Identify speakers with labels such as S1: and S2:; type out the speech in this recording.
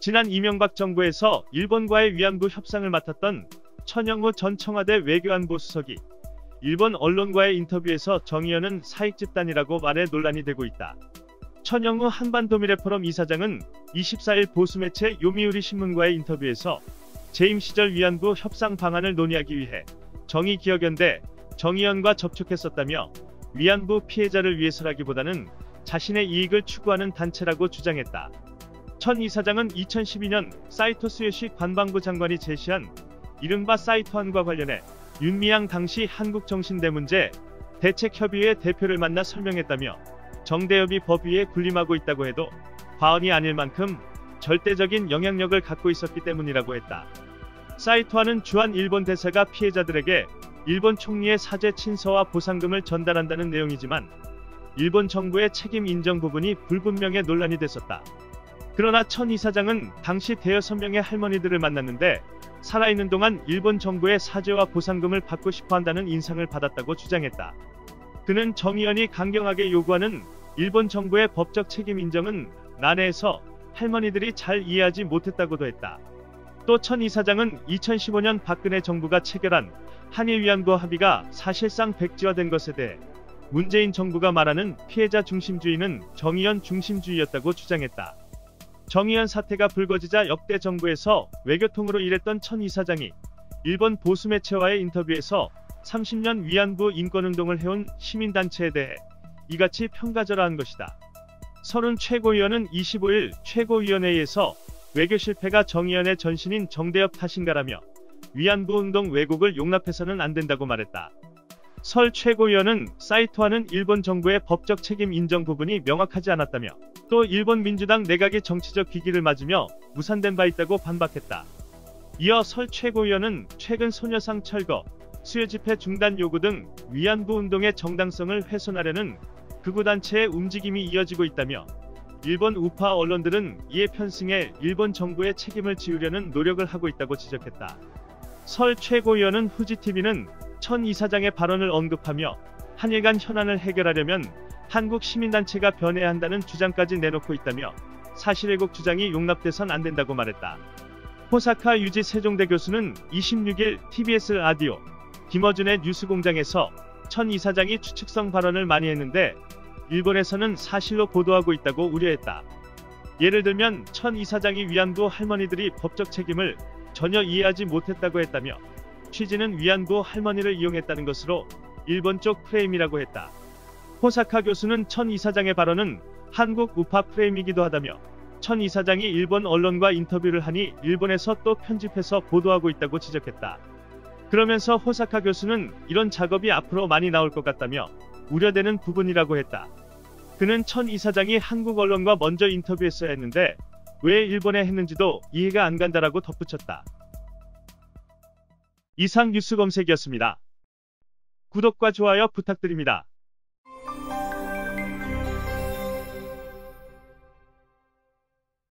S1: 지난 이명박 정부에서 일본과의 위안부 협상을 맡았던 천영우 전 청와대 외교안보 수석이 일본 언론과의 인터뷰에서 정의연은 사익 집단이라고 말해 논란이 되고 있다. 천영우 한반도미래포럼 이사장은 24일 보수매체 요미우리 신문과의 인터뷰에서 재임 시절 위안부 협상 방안을 논의하기 위해 정의기억연대 정의연과 접촉했었다며 위안부 피해자를 위해서라기보다는 자신의 이익을 추구하는 단체라고 주장했다. 천 이사장은 2012년 사이토 수요시 관방부 장관이 제시한 이른바 사이토안과 관련해 윤미향 당시 한국정신대문제 대책협의회 대표를 만나 설명했다며 정대협이 법 위에 군림하고 있다고 해도 과언이 아닐 만큼 절대적인 영향력을 갖고 있었기 때문이라고 했다. 사이토안은 주한 일본 대사가 피해자들에게 일본 총리의 사죄 친서와 보상금을 전달한다는 내용이지만 일본 정부의 책임 인정 부분이 불분명해 논란이 됐었다. 그러나 천 이사장은 당시 대여섯 명의 할머니들을 만났는데 살아있는 동안 일본 정부의 사죄와 보상금을 받고 싶어한다는 인상을 받았다고 주장했다. 그는 정의연이 강경하게 요구하는 일본 정부의 법적 책임 인정은 난해해서 할머니들이 잘 이해하지 못했다고도 했다. 또 천 이사장은 2015년 박근혜 정부가 체결한 한일 위안부 합의가 사실상 백지화된 것에 대해 문재인 정부가 말하는 피해자 중심주의는 정의연 중심주의였다고 주장했다. 정의연 사태가 불거지자 역대 정부에서 외교통으로 일했던 천 이사장이 일본 보수매체와의 인터뷰에서 30년 위안부 인권운동을 해온 시민단체에 대해 이같이 평가절하한 것이다. 서른 최고위원은 25일 최고위원회의에서 외교 실패가 정의연의 전신인 정대협 탓인가라며 위안부 운동 왜곡을 용납해서는 안 된다고 말했다. 설 최고위원은 사이토안은 일본 정부의 법적 책임 인정 부분이 명확하지 않았다며 또 일본 민주당 내각이 정치적 위기를 맞으며 무산된 바 있다고 반박했다. 이어 설 최고위원은 최근 소녀상 철거, 수요 집회 중단 요구 등 위안부 운동의 정당성을 훼손하려는 극우단체의 움직임이 이어지고 있다며 일본 우파 언론들은 이에 편승해 일본 정부의 책임을 지우려는 노력을 하고 있다고 지적했다. 설 최고위원은 후지TV는 천 이사장의 발언을 언급하며 한일 간 현안을 해결하려면 한국 시민단체가 변해야 한다는 주장까지 내놓고 있다며 사실왜곡 주장이 용납돼선 안 된다고 말했다. 호사카 유지 세종대 교수는 26일 TBS 라디오 김어준의 뉴스공장에서 천 이사장이 추측성 발언을 많이 했는데 일본에서는 사실로 보도하고 있다고 우려했다. 예를 들면 천 이사장이 위안부 할머니들이 법적 책임을 전혀 이해하지 못했다고 했다며 취지는 위안부 할머니를 이용했다는 것으로 일본 쪽 프레임이라고 했다. 호사카 교수는 천 이사장의 발언은 한국 우파 프레임이기도 하다며 천 이사장이 일본 언론과 인터뷰를 하니 일본에서 또 편집해서 보도하고 있다고 지적했다. 그러면서 호사카 교수는 이런 작업이 앞으로 많이 나올 것 같다며 우려되는 부분이라고 했다. 그는 천 이사장이 한국 언론과 먼저 인터뷰했어야 했는데 왜 일본에 했는지도 이해가 안 간다라고 덧붙였다. 이상 뉴스 검색이었습니다. 구독과 좋아요 부탁드립니다.